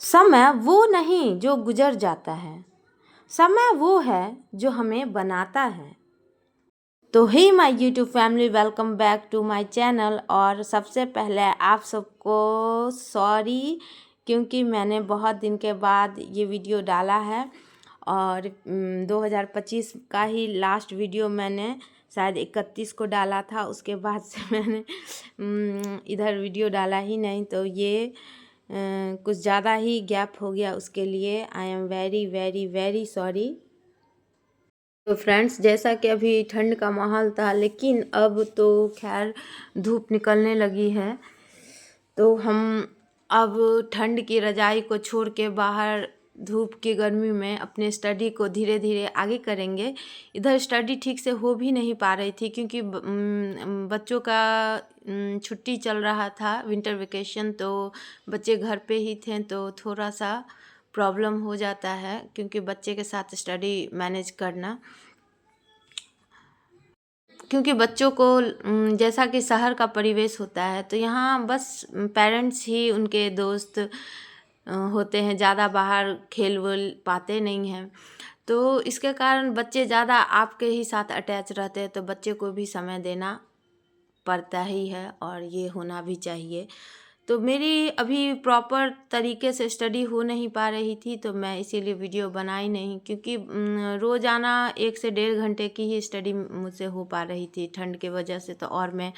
समय वो नहीं जो गुजर जाता है, समय वो है जो हमें बनाता है। तो hey my YouTube family, welcome back to my channel. और सबसे पहले आप सबको सॉरी, क्योंकि मैंने बहुत दिन के बाद ये वीडियो डाला है और 2025 का ही लास्ट वीडियो मैंने शायद 31 को डाला था। उसके बाद से मैंने इधर वीडियो डाला ही नहीं, तो ये कुछ ज़्यादा ही गैप हो गया। उसके लिए I am very very very sorry. तो फ्रेंड्स, जैसा कि अभी ठंड का माहौल था, लेकिन अब तो खैर धूप निकलने लगी है, तो हम अब ठंड की रज़ाई को छोड़ के बाहर धूप की गर्मी में अपने स्टडी को धीरे धीरे आगे करेंगे। इधर स्टडी ठीक से हो भी नहीं पा रही थी, क्योंकि बच्चों का छुट्टी चल रहा था, विंटर वेकेशन, तो बच्चे घर पे ही थे, तो थोड़ा सा प्रॉब्लम हो जाता है क्योंकि बच्चे के साथ स्टडी मैनेज करना। क्योंकि बच्चों को जैसा कि शहर का परिवेश होता है, तो यहाँ बस पेरेंट्स ही उनके दोस्त होते हैं, ज़्यादा बाहर खेल वेल पाते नहीं हैं। तो इसके कारण बच्चे ज़्यादा आपके ही साथ अटैच रहते हैं, तो बच्चे को भी समय देना पड़ता ही है और ये होना भी चाहिए। तो मेरी अभी प्रॉपर तरीके से स्टडी हो नहीं पा रही थी, तो मैं इसीलिए वीडियो बनाई नहीं, क्योंकि रोज़ाना 1 से 1.5 घंटे की ही स्टडी मुझसे हो पा रही थी ठंड की वजह से। तो और मैं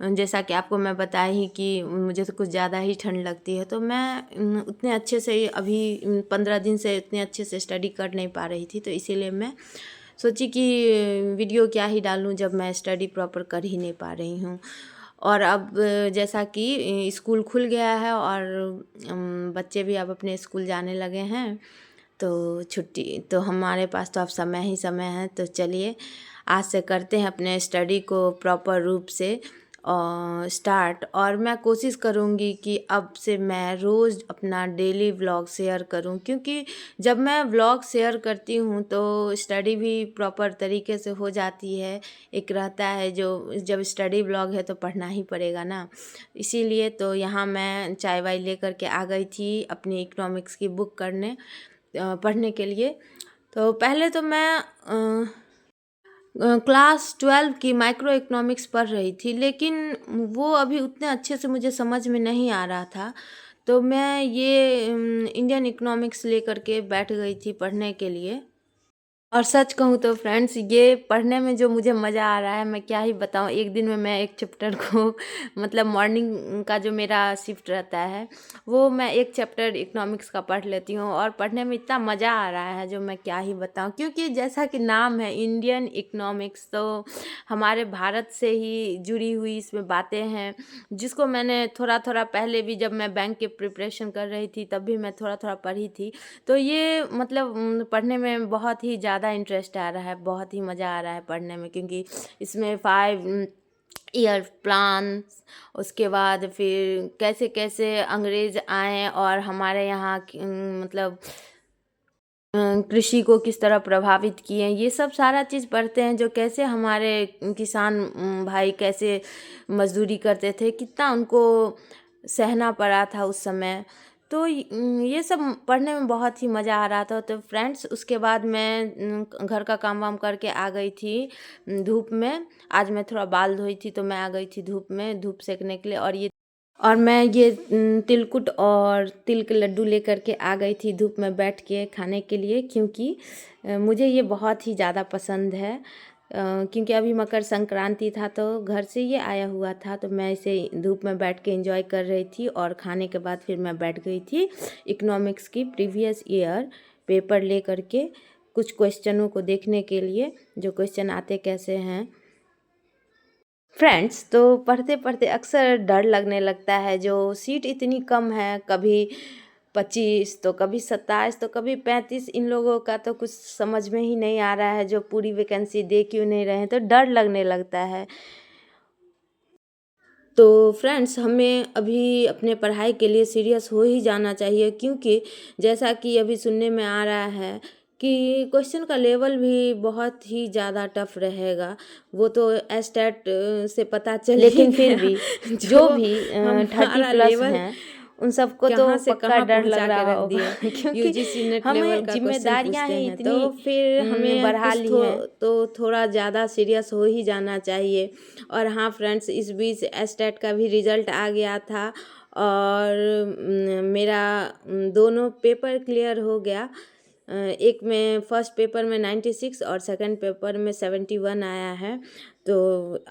जैसा कि आपको मैं बताई ही कि मुझे तो कुछ ज़्यादा ही ठंड लगती है, तो मैं उतने अच्छे से अभी 15 दिन से उतने अच्छे से स्टडी कर नहीं पा रही थी। तो इसीलिए मैं सोची कि वीडियो क्या ही डालूं जब मैं स्टडी प्रॉपर कर ही नहीं पा रही हूँ। और अब जैसा कि स्कूल खुल गया है और बच्चे भी अब अपने स्कूल जाने लगे हैं, तो छुट्टी तो हमारे पास तो अब समय ही समय है। तो चलिए आज से करते हैं अपने स्टडी को प्रॉपर रूप से स्टार्ट। और मैं कोशिश करूँगी कि अब से मैं रोज़ अपना डेली व्लॉग शेयर करूँ, क्योंकि जब मैं व्लॉग शेयर करती हूँ तो स्टडी भी प्रॉपर तरीके से हो जाती है। एक रहता है जो जब स्टडी व्लॉग है तो पढ़ना ही पड़ेगा ना, इसीलिए तो यहाँ मैं चाय वाय लेकर के आ गई थी अपनी इकोनॉमिक्स की बुक पढ़ने के लिए। तो पहले तो मैं क्लास 12 की माइक्रो इकोनॉमिक्स पढ़ रही थी, लेकिन वो अभी उतने अच्छे से मुझे समझ में नहीं आ रहा था, तो मैं ये इंडियन इकोनॉमिक्स लेकर के बैठ गई थी पढ़ने के लिए। और सच कहूँ तो फ्रेंड्स, ये पढ़ने में जो मुझे मज़ा आ रहा है, मैं क्या ही बताऊँ। एक दिन में मैं एक चैप्टर को मतलब मॉर्निंग का जो मेरा शिफ्ट रहता है, वो मैं एक चैप्टर इकोनॉमिक्स का पढ़ लेती हूँ और पढ़ने में इतना मज़ा आ रहा है जो मैं क्या ही बताऊँ। क्योंकि जैसा कि नाम है इंडियन इकोनॉमिक्स, तो हमारे भारत से ही जुड़ी हुई इसमें बातें हैं, जिसको मैंने थोड़ा थोड़ा पहले भी जब मैं बैंक की प्रिपरेशन कर रही थी तब भी मैं थोड़ा थोड़ा पढ़ी थी। तो ये मतलब पढ़ने में बहुत ही ज़्यादा इंटरेस्ट आ रहा है, बहुत ही मज़ा आ रहा है पढ़ने में, क्योंकि इसमें 5 ईयर प्लान, उसके बाद फिर कैसे कैसे अंग्रेज़ आए और हमारे यहाँ मतलब कृषि को किस तरह प्रभावित किए, ये सब सारा चीज़ पढ़ते हैं। जो कैसे हमारे किसान भाई कैसे मजदूरी करते थे, कितना उनको सहना पड़ा था उस समय। तो ये सब पढ़ने में बहुत ही मज़ा आ रहा था। तो फ्रेंड्स, उसके बाद मैं घर का काम वाम करके आ गई थी धूप में। आज मैं थोड़ा बाल धोई थी, तो मैं आ गई थी धूप में धूप सेकने के लिए। और मैं ये तिलकुट और तिल के लड्डू लेकर के आ गई थी धूप में बैठ के खाने के लिए, क्योंकि मुझे ये बहुत ही ज़्यादा पसंद है। क्योंकि अभी मकर संक्रांति था, तो घर से ये आया हुआ था, तो मैं इसे धूप में बैठ के एंजॉय कर रही थी। और खाने के बाद फिर मैं बैठ गई थी इकोनॉमिक्स की प्रीवियस ईयर पेपर ले करके कुछ क्वेश्चनों को देखने के लिए, जो क्वेश्चन आते कैसे हैं। फ्रेंड्स, तो पढ़ते पढ़ते अक्सर डर लगने लगता है, जो सीट इतनी कम है, कभी 25 तो कभी 27 तो कभी 35, इन लोगों का तो कुछ समझ में ही नहीं आ रहा है, जो पूरी वैकेंसी दे क्यों नहीं रहे हैं, तो डर लगने लगता है। तो फ्रेंड्स, हमें अभी अपने पढ़ाई के लिए सीरियस हो ही जाना चाहिए, क्योंकि जैसा कि अभी सुनने में आ रहा है कि क्वेश्चन का लेवल भी बहुत ही ज़्यादा टफ रहेगा। वो तो एस्टेट से पता चल, लेकिन फिर भी जो भी 30+ लेवल हैं उन सबको तो कहाँ से पक्का कहाँ डर लग पहुँचा के रहा रख होगा दिए। क्योंकि यूजीसी नेट लेवल हमें का क्वेश्चन जिम्मेदारियां पूछते ही हैं, इतनी तो फिर हमें बढ़ा कुछ ली हैं। तो थोड़ा ज़्यादा सीरियस हो ही जाना चाहिए। और हाँ फ्रेंड्स, इस बीच एस्टेट का भी रिजल्ट आ गया था और मेरा दोनों पेपर क्लियर हो गया। एक में फर्स्ट पेपर में 96 और सेकंड पेपर में 71 आया है। तो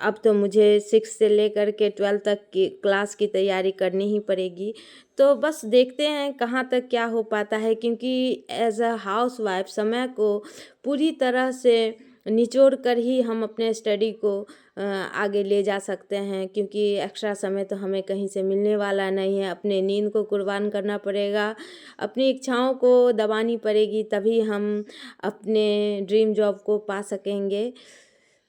अब तो मुझे 6 से लेकर के 12 तक की क्लास की तैयारी करनी ही पड़ेगी। तो बस देखते हैं कहाँ तक क्या हो पाता है, क्योंकि एज अ हाउसवाइफ समय को पूरी तरह से निचोड़ कर ही हम अपने स्टडी को आगे ले जा सकते हैं, क्योंकि एक्स्ट्रा समय तो हमें कहीं से मिलने वाला नहीं है। अपने नींद को कुर्बान करना पड़ेगा, अपनी इच्छाओं को दबानी पड़ेगी, तभी हम अपने ड्रीम जॉब को पा सकेंगे।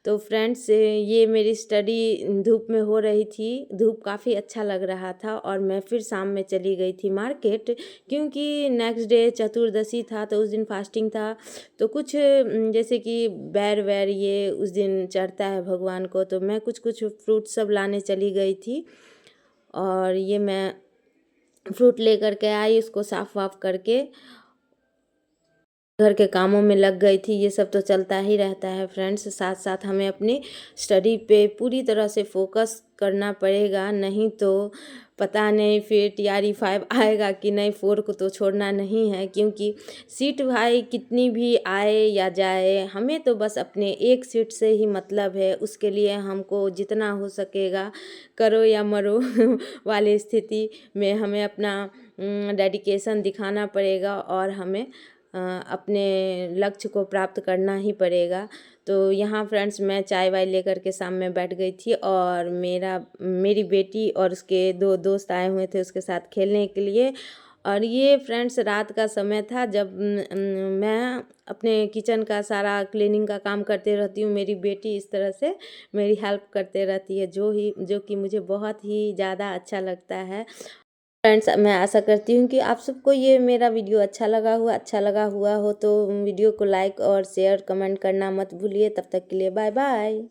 तो फ्रेंड्स, ये मेरी स्टडी धूप में हो रही थी, धूप काफ़ी अच्छा लग रहा था और मैं फिर शाम में चली गई थी मार्केट, क्योंकि नेक्स्ट डे चतुर्दशी था, तो उस दिन फास्टिंग था। तो कुछ जैसे कि बैर वैर ये उस दिन चढ़ता है भगवान को, तो मैं कुछ कुछ फ्रूट सब लाने चली गई थी। और ये मैं फ्रूट लेकर के आई, उसको साफ वाफ करके घर के कामों में लग गई थी। ये सब तो चलता ही रहता है फ्रेंड्स। साथ साथ हमें अपनी स्टडी पे पूरी तरह से फोकस करना पड़ेगा, नहीं तो पता नहीं फिर टीआरई 5 आएगा कि नहीं। 4 को तो छोड़ना नहीं है, क्योंकि सीट भाई कितनी भी आए या जाए, हमें तो बस अपने एक सीट से ही मतलब है। उसके लिए हमको जितना हो सकेगा करो या मरो वाली स्थिति में हमें अपना डेडिकेशन दिखाना पड़ेगा और हमें अपने लक्ष्य को प्राप्त करना ही पड़ेगा। तो यहाँ फ्रेंड्स, मैं चाय वाय लेकर के शाम में बैठ गई थी और मेरी बेटी और उसके 2 दोस्त आए हुए थे उसके साथ खेलने के लिए। और ये फ्रेंड्स रात का समय था, जब मैं अपने किचन का सारा क्लीनिंग का काम करते रहती हूँ। मेरी बेटी इस तरह से मेरी हेल्प करते रहती है, जो कि मुझे बहुत ही ज़्यादा अच्छा लगता है। फ्रेंड्स, मैं आशा करती हूँ कि आप सबको ये मेरा वीडियो अच्छा लगा हुआ हो तो वीडियो को लाइक और शेयर कमेंट करना मत भूलिए। तब तक के लिए बाय बाय।